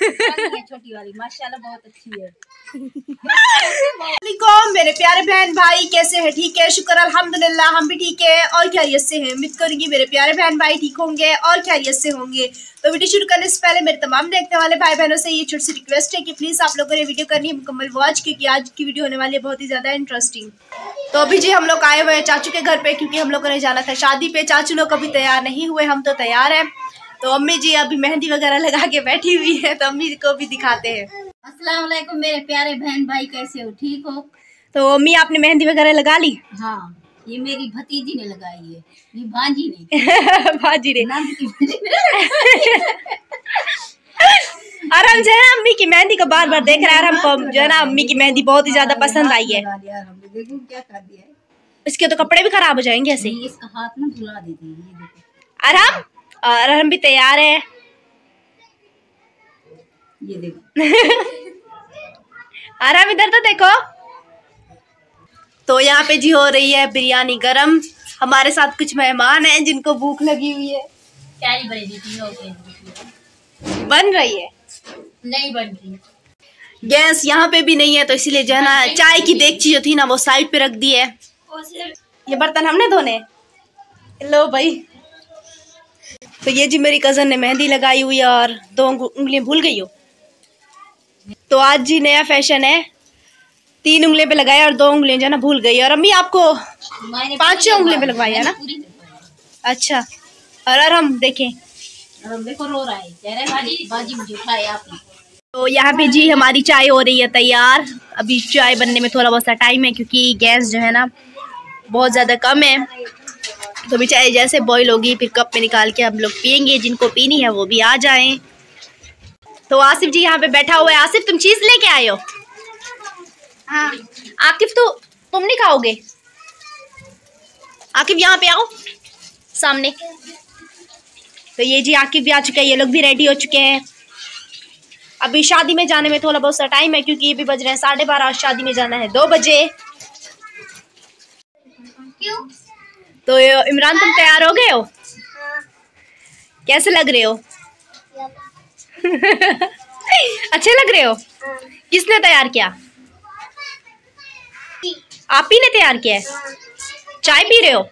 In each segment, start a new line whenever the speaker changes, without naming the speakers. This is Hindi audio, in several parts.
छोटी वाली माशाल्लाह बहुत अच्छी है।
मेरे प्यारे बहन भाई कैसे हैं? ठीक है, शुक्र अल्हम्दुलिल्लाह, हम भी ठीक है और खैरियत से हैं। उम्मीद करूंगी मेरे प्यारे बहन भाई ठीक होंगे और खैरियत से होंगे। तो वीडियो शुरू करने से पहले मेरे तमाम देखने वाले भाई बहनों से ये छोटी सी रिक्वेस्ट है कि प्लीज आप लोगों ने वीडियो करनी है मुकम्मल वॉच, क्योंकि आज की वीडियो होने वाली है बहुत ही ज्यादा इंटरेस्टिंग। तो अभी जी हम लोग आए हुए हैं चाचू के घर पे, क्योंकि हम लोगों ने जाना था शादी पे। चाचू लोग अभी तैयार नहीं हुए, हम तो तैयार हैं। तो अम्मी जी अभी मेहंदी वगैरह लगा के बैठी हुई है, तो अम्मी को भी दिखाते हैं।
अस्सलाम वालेकुम मेरे प्यारे बहन भाई, कैसे हो? ठीक हो?
तो अम्मी आपने मेहंदी वगैरह लगा ली?
हाँ, ये मेरी भतीजी ने लगाई है, ये भांजी ने।
भाजी ने और हम जो है ना अम्मी की मेहंदी को बार बार देख रहे हैं, और हमको जो है ना अम्मी की मेहंदी बहुत ही ज्यादा पसंद आई है।
देखो क्या कर दिया है,
इसके तो कपड़े भी खराब हो जाएंगे ऐसे।
इसका हाथ ना धुला देती है, ये देखो।
और हम भी तैयार है,
ये देखो।
आराम इधर तो देखो। तो यहाँ पे जी हो रही है बिरयानी गरम। हमारे साथ कुछ मेहमान हैं जिनको भूख लगी हुई है।
चाय बनी थी,
बन रही है?
नहीं बन रही।
गैस यहाँ पे भी नहीं है, तो इसीलिए जो है ना चाय की देगची जो थी ना वो साइड पे रख दी है। ये बर्तन हमने धोने। लो भाई। तो ये जी मेरी कजन ने मेहंदी लगाई हुई है और 2 उंगलियां भूल गई हो। तो आज जी नया फैशन है, 3 उंगलियों पे लगाया और 2 उंगलियां जो है ना भूल गई। और अम्मी आपको 5-6 उंगलियों पे लगवाई है ना? अच्छा। और हम देखें,
देखो रो रहा है, कह रहा है बाजी मुझे उठाए आपने।
तो यहाँ पे जी हमारी चाय हो रही है तैयार। अभी चाय बनने में थोड़ा बहुत सा टाइम है, क्योंकि गैस जो है ना बहुत ज़्यादा कम है। तो अभी चाय जैसे बॉईल होगी फिर कप में निकाल के हम लोग पियेंगे। जिनको पीनी है वो भी आ जाएं। तो आसिफ जी यहाँ पे बैठा हुआ है। आसिफ तुम चीज़ लेके आए हो? हाँ। आकिफ तो तुम नहीं खाओगे? आकिफ यहाँ पे आओ सामने। तो ये जी आकिफ भी आ चुका है, ये लोग भी रेडी हो चुके हैं। अभी शादी में जाने में थोड़ा बहुत सा टाइम है, क्योंकि ये भी बज रहे हैं 12:30। शादी में जाना है 2 बजे।
क्यों?
तो इमरान तुम तैयार हो गए हो? कैसे लग रहे हो? अच्छे लग रहे हो? किसने तैयार किया? आप ही ने तैयार किया है? चाय पी रहे हो?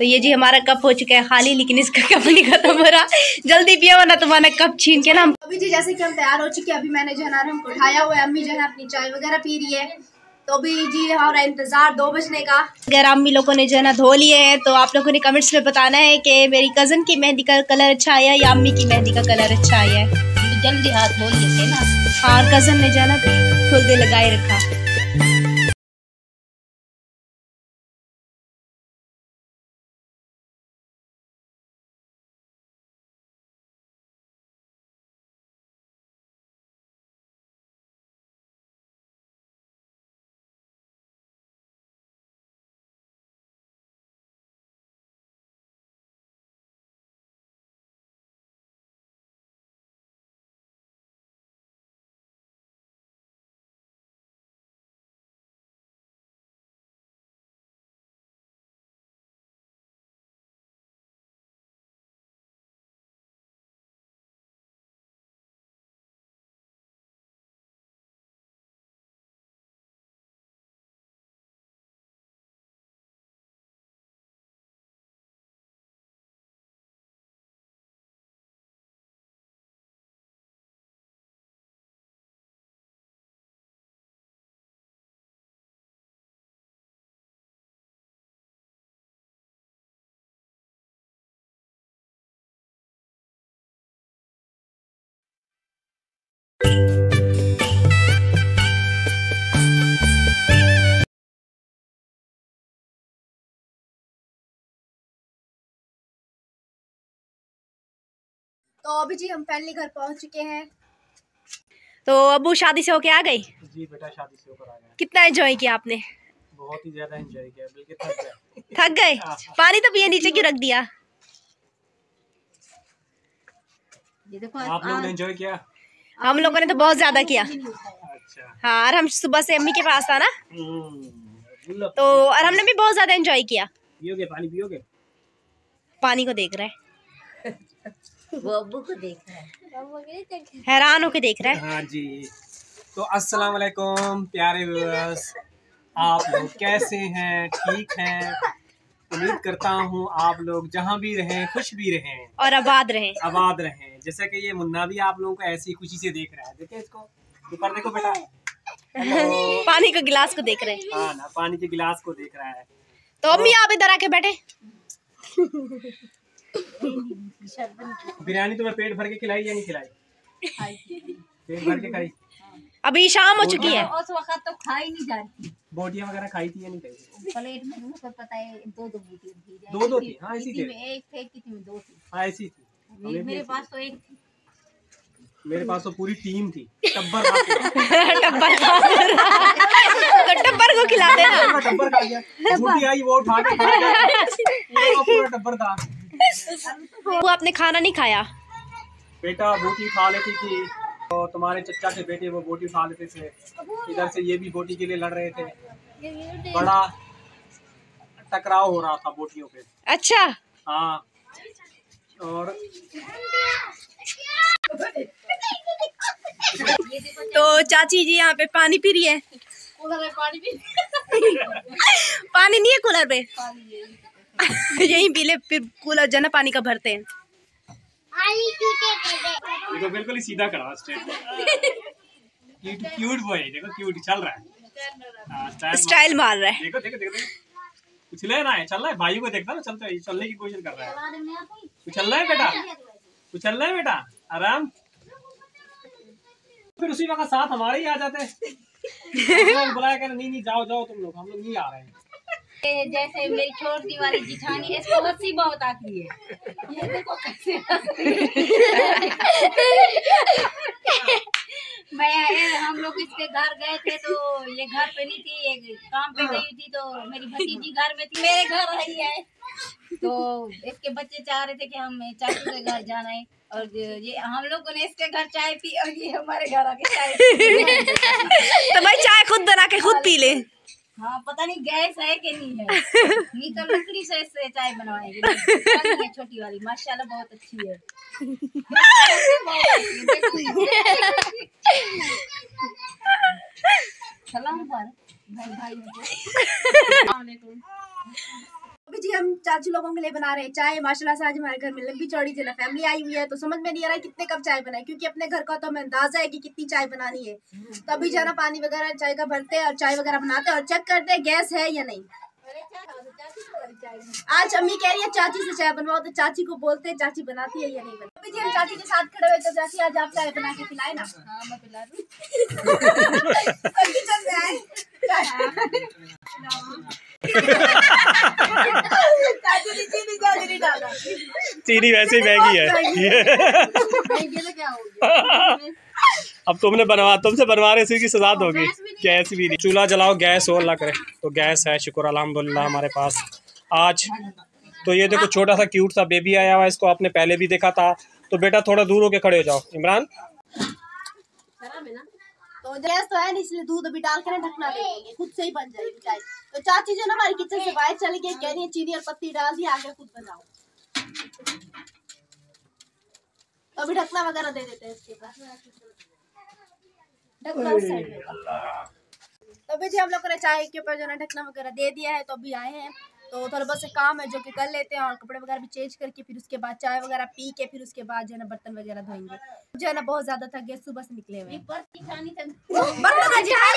तो ये जी हमारा कप हो चुका है खाली, लेकिन इसका कप नहीं खत्म हो रहा। जल्दी पियो वरना तुम्हारा कप छीन के ना। अभी जी जैसे कि हम तैयार हो चुके हैं, अभी मैंने जो है ना हमको उठाया हुआ है। अम्मी जो है अपनी चाय वगैरह पी रही है। तो अभी जी हमारा इंतजार 2 बजने का। अगर अम्मी लोगों ने जो है ना धो लिए हैं, तो आप लोगों ने कमेंट्स में बताना है कि मेरी कजन की मेहंदी का कलर अच्छा आया या अम्मी की मेहंदी का कलर अच्छा आया है।
जल्दी हाथ धो लिए थे ना।
हाँ, कजन ने जो है ना खुद लगाए रखा। तो अभी जी हम फाइनली घर पहुंच चुके हैं। तो अबू शादी से होके आ गई?
जी बेटा शादी से होकर आ गया।
कितना एंजॉय किया आपने?
बहुत ही ज्यादा एंजॉय किया, बल्कि थक गए।
थक गए? पानी तो पिए, नीचे क्यों रख दिया?
ये देखो
आप लोगों ने एंजॉय किया?
हम लोगों ने तो बहुत ज्यादा किया।
अच्छा।
हाँ, और हम सुबह से अम्मी के पास था ना, तो और हमने भी बहुत ज्यादा एंजॉय किया।
पियोगे? पानी पियोगे?
पानी को देख रहे हैं।
वो अब्बू को देख रहा है,
हैरान होके देख रहा है।
हाँ जी, तो अस्सलाम वालेकुम प्यारे व्यूअर्स, आप लोग कैसे हैं? ठीक हैं? उम्मीद करता हूँ आप लोग जहाँ भी रहें खुश भी रहें
और आबाद रहें।
आबाद रहें। जैसा कि ये मुन्ना भी आप लोगों को ऐसी खुशी से देख रहा है। देखिए इसको ऊपर देखो बेटा। हेलो।
पानी के गिलास को देख रहे हैं।
हाँ ना, पानी के गिलास को देख रहा है।
तो अम्मी आप इधर आके बैठे।
बिरयानी तुम्हें पेट भर के खिलाई या नहीं खिलाई? पेट भर के खाई?
अभी शाम हो चुकी है।
उस वक्त तो खाई नहीं जाती।
बोटियां वगैरह खाई थी या नहीं खाई?
प्लेट में मुझको पता है दो बोटी थी।
दो थी? हाँ ऐसी थी।
में एक थे, किसी में दो थी।
हाँ ऐसी थी।
मेरे पास तो एक थी।
मेरे पास तो पूरी टीम थी। टब्बर खा
तो टब्बर को खिला देना।
टब्बर खा गया। बोटी आई वो उठा के खा गया। पूरा टब्बर था।
वो आपने खाना नहीं खाया?
बेटा बोटी खा लेती थी तो तुम्हारे चचा के बेटे वो बोटी खा लेते थे। इधर से ये भी बोटी के लिए लड़ रहे थे। बड़ा टकराव हो रहा था बोटियों पे।
अच्छा।
हाँ, और
तो चाची जी यहाँ पे पानी पी रही है। पानी नहीं है कूलर पे। यही पी ले, फिर कूलर जना पानी का भरते हैं।
देखो बिल्कुल ही सीधा खड़ा क्यूट क्यूट बॉय। देखो क्यूट चल रहा है।
स्टाइल मार रहा है।
देखो देखो देखो कुछ ले रहा है, चल रहा है। भाई को देखता ना, चलते चलने की कोशिश कर रहा है। कुचल रहा है बेटा, कुचल रहा है बेटा, आराम। फिर उसी वक्त साथ हमारे ही आ जाते हैं। बुलाया कर, नहीं जाओ जाओ तुम लोग, हम लोग नहीं आ रहे हैं।
जैसे मेरी छोटी वाली जिठानी, इसको हंसी बहुत आती है। ये देखो कैसे हम लोग इसके घर गए थे तो ये घर पे नहीं थी, एक काम पे गई थी। तो मेरी भतीजी घर में थी, मेरे घर आई है। तो इसके बच्चे चाह रहे थे कि हम चाचू के घर जाना है, और ये हम लोगों ने इसके घर चाय पी और ये हमारे घर आके चाय पी।
तो भाई चाय खुद बना के खुद पी ले।
हाँ, पता नहीं गैस है कि नहीं है। नहीं तो लकड़ी से इससे चाय बनवाएंगे। छोटी वाली माशाल्लाह बहुत अच्छी है। सलाम पर भाई।
अभी जी हम चाचू लोगों के लिए बना रहे हैं चाय। माशाल्लाह से आज हमारे घर में लंबी चौड़ी जना फैमिली आई हुई है, तो समझ में नहीं आ रहा है कितने कप चाय बनाए, क्योंकि अपने घर का तो हमें अंदाजा है कि कितनी चाय बनानी है। तो अभी जाना पानी वगैरह चाय का भरते हैं और चाय वगैरह बनाते हैं और चेक करते हैं गैस है या नहीं। आज अम्मी कह रही है चाची से चाय बनवाओ, तो चाची को बोलते हैं चाची बनाती है या नहीं बनाती। अभी जी हम चाची के साथ खड़े हुए, तो चाची आज आप चाय बना के पिलाए ना।
हाँ, मैं पिला दूँ।
चीनी वैसे ही महंगी है। अब तुमसे बनवा रहे की सजा होगी। गैस भी नहीं, चूल्हा जलाओ, गैस हो अल्लाह करे। तो गैस है, शुक्र अल्हम्दुलिल्लाह हमारे पास आज। तो ये देखो छोटा सा क्यूट सा बेबी आया हुआ है, इसको आपने पहले भी देखा था। तो बेटा थोड़ा दूर होके खड़े हो जाओ इमरान।
तो गैस तो है नहीं, इसलिए दूध अभी डाल के ना ढकना देंगे, खुद से ही बन जाएगी चाय। तो चाची जो ना हमारी किचन से बाहर चली गई, कह रही है चीनी और पत्ती डाल दी, आगे खुद बनाओ। तो अभी ढकना वगैरह दे देते हैं इसके ऊपर। ढकना उस साइड में। तो अभी जी हम लोगों ने चाय के ऊपर जो ना ढकना वगैरह दे दिया है, तो अभी आए हैं। तो थोड़ा बहुत से काम है जो कि कर लेते हैं, और कपड़े वगैरह भी चेंज करके फिर उसके बाद चाय वगैरह पी के फिर उसके बाद जो है ना बर्तन वगैरह धोएंगे। जो है ना बहुत ज्यादा थक गए, सुबह से निकले हुए। बर्तन जिठानी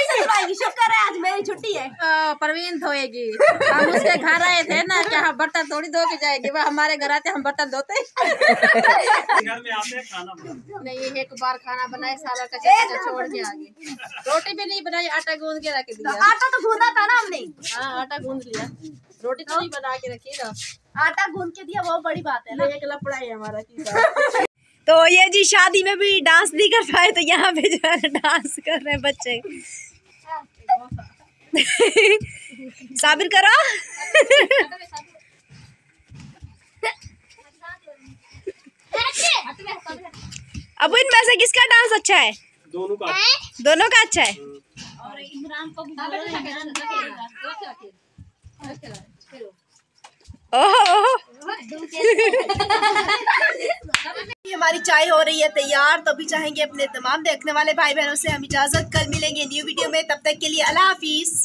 से धुलाएंगी, शुक्र है आज मेरी छुट्टी है।
परवीन धोएगी। हम उसके घर आए थे ना, क्या हम बर्तन थोड़ी धो के जाएंगे, वह हमारे घर आते हम बर्तन धोते।
घर में आते हैं खाना बनाते
नहीं, एक बार खाना बनाए, साला का छोड़ के आगे। रोटी भी नहीं बनाई, आटा गूंद के रख दिया।
आटा तो गूंदा था ना हमने।
हाँ, आटा गूंद लिया, रोटी तो नहीं बना के रखी ना।
आटा गूंद के दिया, वो बड़ी बात है ना।
एक लफड़ा है हमारा।
तो ये जी शादी में भी डांस नहीं कर पाए, तो यहाँ पे जो है डांस कर रहे हैं बच्चे। साबिर करो। अब इनमें से किसका डांस अच्छा है?
दोनों का
अच्छा है।
और इमरान को भी
ओहो हमारी चाय हो रही है तैयार, तो अभी चाहेंगे अपने तमाम देखने वाले भाई बहनों से हम इजाजत, कल मिलेंगे न्यू वीडियो में, तब तक के लिए अल्लाह हाफिज।